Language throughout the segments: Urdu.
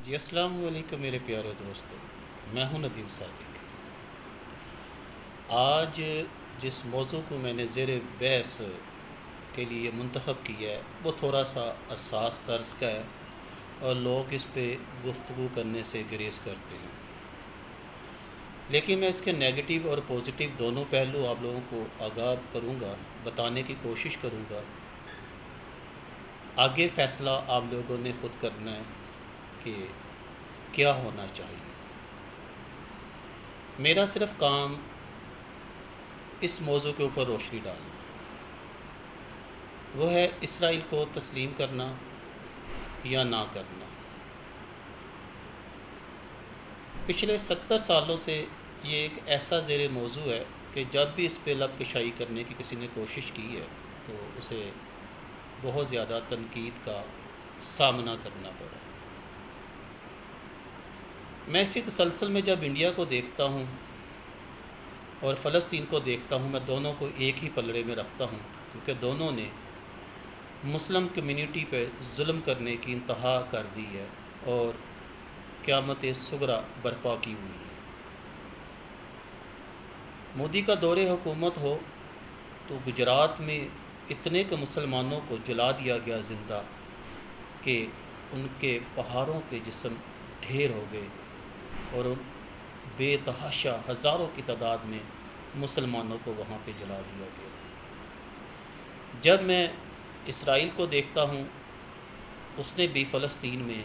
جی السلام علیکم میرے پیارے دوستو، میں ہوں ندیم صادق۔ آج جس موضوع کو میں نے زیر بحث کے لیے منتخب کیا ہے وہ تھوڑا سا حساس طرز کا ہے اور لوگ اس پہ گفتگو کرنے سے گریز کرتے ہیں، لیکن میں اس کے نیگیٹو اور پوزیٹیو دونوں پہلو آپ لوگوں کو آگاہ کروں گا، بتانے کی کوشش کروں گا۔ آگے فیصلہ آپ لوگوں نے خود کرنا ہے کہ کیا ہونا چاہیے۔ میرا صرف کام اس موضوع کے اوپر روشنی ڈالنا، وہ ہے اسرائیل کو تسلیم کرنا یا نہ کرنا۔ پچھلے 70 سالوں سے یہ ایک ایسا زیر موضوع ہے کہ جب بھی اس پہ لب کشائی کرنے کی کسی نے کوشش کی ہے تو اسے بہت زیادہ تنقید کا سامنا کرنا پڑا ہے۔ میں اسی تسلسل میں جب انڈیا کو دیکھتا ہوں اور فلسطین کو دیکھتا ہوں، میں دونوں کو ایک ہی پلڑے میں رکھتا ہوں، کیونکہ دونوں نے مسلم کمیونٹی پہ ظلم کرنے کی انتہا کر دی ہے اور قیامت صغریٰ برپا کی ہوئی ہے۔ مودی کا دور حکومت ہو تو گجرات میں اتنے کہ مسلمانوں کو جلا دیا گیا زندہ کہ ان کے پہاڑوں کے جسم ڈھیر ہو گئے اور ان بے تحاشا ہزاروں کی تعداد میں مسلمانوں کو وہاں پہ جلا دیا گیا۔ جب میں اسرائیل کو دیکھتا ہوں، اس نے بھی فلسطین میں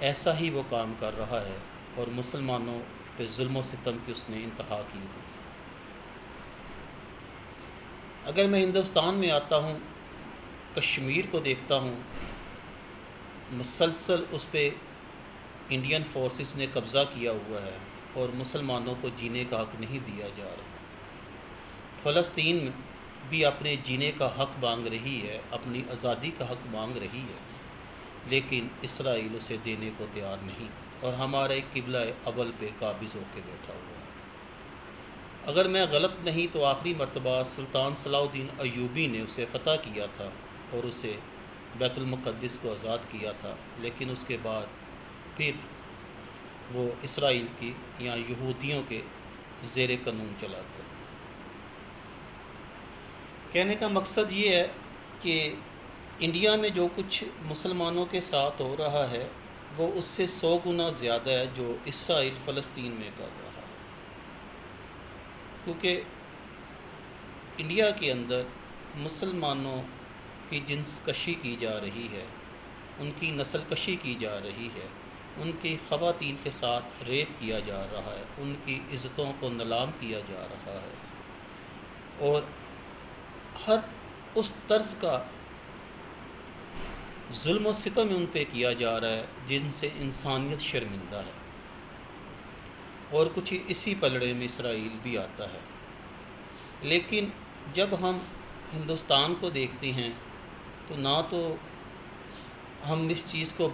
ایسا ہی وہ کام کر رہا ہے اور مسلمانوں پہ ظلم و ستم کی اس نے انتہا کی ہوئی ہے۔ اگر میں ہندوستان میں آتا ہوں، کشمیر کو دیکھتا ہوں، مسلسل اس پہ انڈین فورسز نے قبضہ کیا ہوا ہے اور مسلمانوں کو جینے کا حق نہیں دیا جا رہا۔ فلسطین بھی اپنے جینے کا حق مانگ رہی ہے، اپنی آزادی کا حق مانگ رہی ہے، لیکن اسرائیل اسے دینے کو تیار نہیں اور ہمارے قبلہ اول پہ قابض ہو کے بیٹھا ہوا ہے۔ اگر میں غلط نہیں تو آخری مرتبہ سلطان صلاح الدین ایوبی نے اسے فتح کیا تھا اور اسے بیت المقدس کو آزاد کیا تھا، لیکن اس کے بعد پھر وہ اسرائیل کی یا یہودیوں کے زیر قانون چلا گیا۔ کہنے کا مقصد یہ ہے کہ انڈیا میں جو کچھ مسلمانوں کے ساتھ ہو رہا ہے وہ اس سے 100 گنا زیادہ ہے جو اسرائیل فلسطین میں کر رہا ہے، کیونکہ انڈیا کے اندر مسلمانوں کی جنس کشی کی جا رہی ہے، ان کی نسل کشی کی جا رہی ہے، ان کی خواتین کے ساتھ ریپ کیا جا رہا ہے، ان کی عزتوں کو نیلام کیا جا رہا ہے اور ہر اس طرز کا ظلم و ستم ان پہ کیا جا رہا ہے جن سے انسانیت شرمندہ ہے۔ اور کچھ اسی پلڑے میں اسرائیل بھی آتا ہے۔ لیکن جب ہم ہندوستان کو دیکھتے ہیں تو نہ تو ہم اس چیز کو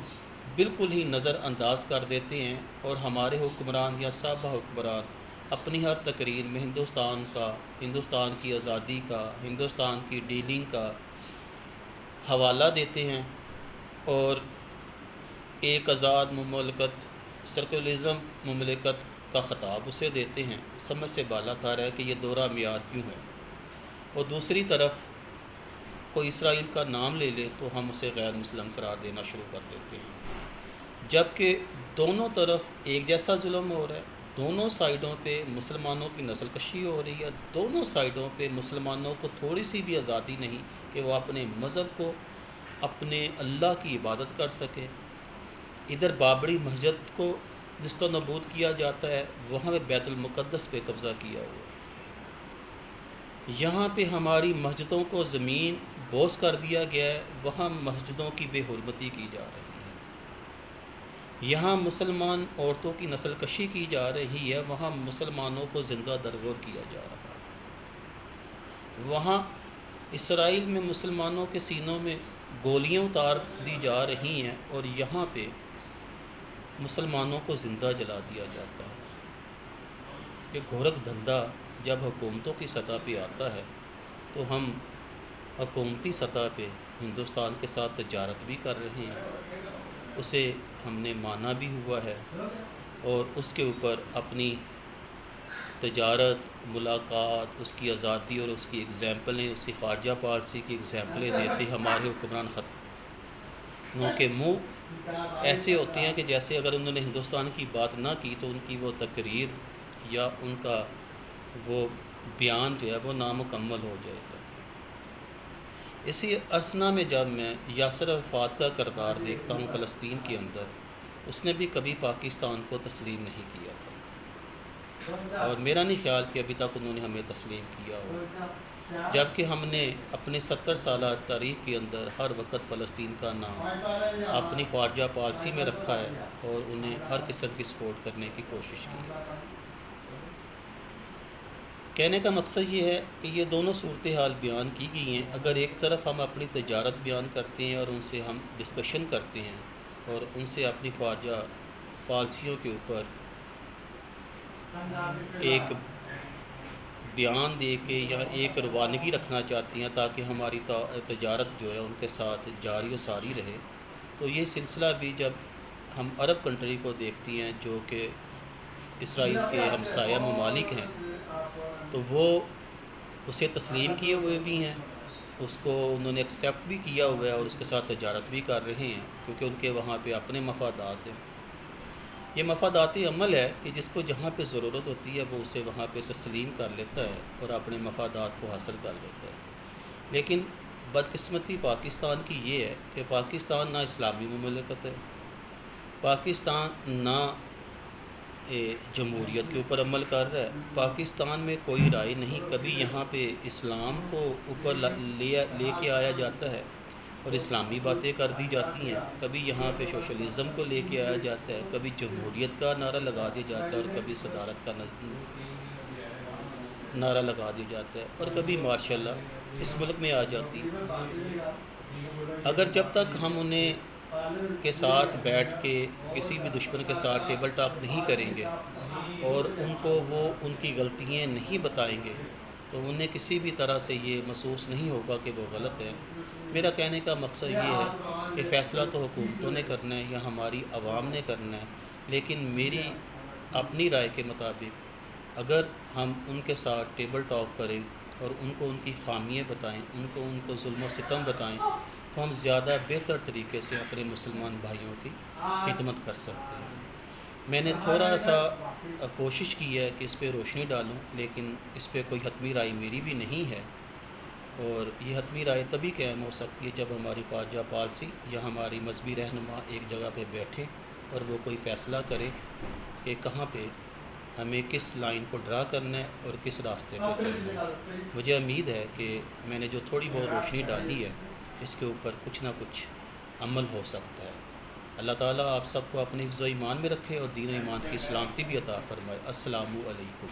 بالکل ہی نظر انداز کر دیتے ہیں اور ہمارے حکمران یا سابقہ حکمران اپنی ہر تقریر میں ہندوستان کی آزادی کا، ہندوستان کی ڈیلنگ کا حوالہ دیتے ہیں اور ایک آزاد مملکت، سیکولرزم مملکت کا خطاب اسے دیتے ہیں۔ سمجھ سے بالا تر ہے کہ یہ دورہ معیار کیوں ہے، اور دوسری طرف کوئی اسرائیل کا نام لے لے تو ہم اسے غیر مسلم قرار دینا شروع کر دیتے ہیں، جبکہ دونوں طرف ایک جیسا ظلم ہو رہا ہے، دونوں سائیڈوں پہ مسلمانوں کی نسل کشی ہو رہی ہے، دونوں سائیڈوں پہ مسلمانوں کو تھوڑی سی بھی آزادی نہیں کہ وہ اپنے مذہب کو، اپنے اللہ کی عبادت کر سکے۔ ادھر بابری مسجد کو نست و نبود کیا جاتا ہے، وہاں پہ بیت المقدس پہ قبضہ کیا ہوا ہے، یہاں پہ ہماری مسجدوں کو زمین بوس کر دیا گیا ہے، وہاں مسجدوں کی بے حرمتی کی جا رہی ہے، یہاں مسلمان عورتوں کی نسل کشی کی جا رہی ہے، وہاں مسلمانوں کو زندہ درگور کیا جا رہا ہے، وہاں اسرائیل میں مسلمانوں کے سینوں میں گولیاں اتار دی جا رہی ہیں اور یہاں پہ مسلمانوں کو زندہ جلا دیا جاتا ہے۔ یہ گھورک دھندا جب حکومتوں کی سطح پہ آتا ہے تو ہم حکومتی سطح پہ ہندوستان کے ساتھ تجارت بھی کر رہے ہیں اسے ہم نے مانا بھی ہوا ہے اور اس کے اوپر اپنی تجارت، ملاقات، اس کی آزادی اور اس کی ایگزامپلیں، اس کی خارجہ پالیسی کی ایگزامپلیں دیتے ہمارے حکمران خطوں کے منہ ایسے ہوتے ہیں کہ جیسے اگر انہوں نے ہندوستان کی بات نہ کی تو ان کی وہ تقریر یا ان کا وہ بیان جو ہے وہ نامکمل ہو جائے گا۔ اسی اسنا میں جب میں یاسر عرفات کا کردار دیکھتا ہوں فلسطین کے اندر، اس نے بھی کبھی پاکستان کو تسلیم نہیں کیا تھا، اور میرا نہیں خیال کہ ابھی تک انہوں نے ہمیں تسلیم کیا ہو، جبکہ ہم نے اپنے 70 سالہ تاریخ کے اندر ہر وقت فلسطین کا نام اپنی خارجہ پالیسی میں رکھا ہے اور انہیں ہر قسم کی سپورٹ کرنے کی کوشش کی ہے۔ کہنے کا مقصد یہ ہے کہ یہ دونوں صورتحال بیان کی گئی ہیں۔ اگر ایک طرف ہم اپنی تجارت بیان کرتے ہیں اور ان سے ہم ڈسکشن کرتے ہیں اور ان سے اپنی خارجہ پالیسیوں کے اوپر ایک بیان دے کے یا ایک روانگی رکھنا چاہتے ہیں تاکہ ہماری تجارت جو ہے ان کے ساتھ جاری و ساری رہے، تو یہ سلسلہ بھی جب ہم عرب کنٹری کو دیکھتی ہیں جو کہ اسرائیل کے ہمسایہ ممالک ہیں، تو وہ اسے تسلیم کیے ہوئے بھی ہیں، اس کو انہوں نے ایکسیپٹ بھی کیا ہوا ہے اور اس کے ساتھ تجارت بھی کر رہے ہیں، کیونکہ ان کے وہاں پہ اپنے مفادات ہیں۔ یہ مفاداتی عمل ہے کہ جس کو جہاں پہ ضرورت ہوتی ہے وہ اسے وہاں پہ تسلیم کر لیتا ہے اور اپنے مفادات کو حاصل کر لیتا ہے۔ لیکن بدقسمتی پاکستان کی یہ ہے کہ پاکستان نہ اسلامی مملکت ہے، پاکستان نہ جمہوریت کے اوپر عمل کر رہا ہے، پاکستان میں کوئی رائے نہیں، کبھی یہاں پہ اسلام کو اوپر لے کے آیا جاتا ہے اور اسلامی باتیں کر دی جاتی ہیں، کبھی یہاں پہ سوشلزم کو لے کے آیا جاتا ہے، کبھی جمہوریت کا نعرہ لگا دیا جاتا ہے اور کبھی صدارت کا نعرہ لگا دیا جاتا ہے، اور کبھی مارشل لا اس ملک میں آ جاتی ہے۔ اگر جب تک ہم انہیں کے ساتھ بیٹھ کے کسی بھی دشمن کے ساتھ ٹیبل ٹاک نہیں کریں گے اور ان کو وہ ان کی غلطیاں نہیں بتائیں گے تو انہیں کسی بھی طرح سے یہ محسوس نہیں ہوگا کہ وہ غلط ہے۔ میرا کہنے کا مقصد یہ ہے کہ فیصلہ تو حکومتوں نے کرنا ہے یا ہماری عوام نے کرنا ہے، لیکن میری اپنی رائے کے مطابق اگر ہم ان کے ساتھ ٹیبل ٹاک کریں اور ان کو ان کی خامیاں بتائیں، ان کو ظلم و ستم بتائیں، تو ہم زیادہ بہتر طریقے سے اپنے مسلمان بھائیوں کی خدمت کر سکتے ہیں۔ میں نے تھوڑا سا کوشش کی ہے کہ اس پہ روشنی ڈالوں، لیکن اس پہ کوئی حتمی رائے میری بھی نہیں ہے، اور یہ حتمی رائے تبھی قائم ہو سکتی ہے جب ہماری خارجہ پالیسی یا ہماری مذہبی رہنما ایک جگہ پہ بیٹھیں اور وہ کوئی فیصلہ کریں کہ کہاں پہ ہمیں کس لائن کو ڈرا کرنا ہے اور کس راستے پہ چلنا ہے۔ مجھے امید ہے کہ میں نے جو تھوڑی بہت روشنی ڈالی ہے اس کے اوپر کچھ نہ کچھ عمل ہو سکتا ہے۔ اللہ تعالیٰ آپ سب کو اپنے حفظ و ایمان میں رکھے اور دین و ایمان کی سلامتی بھی عطا فرمائے۔ السلام علیکم۔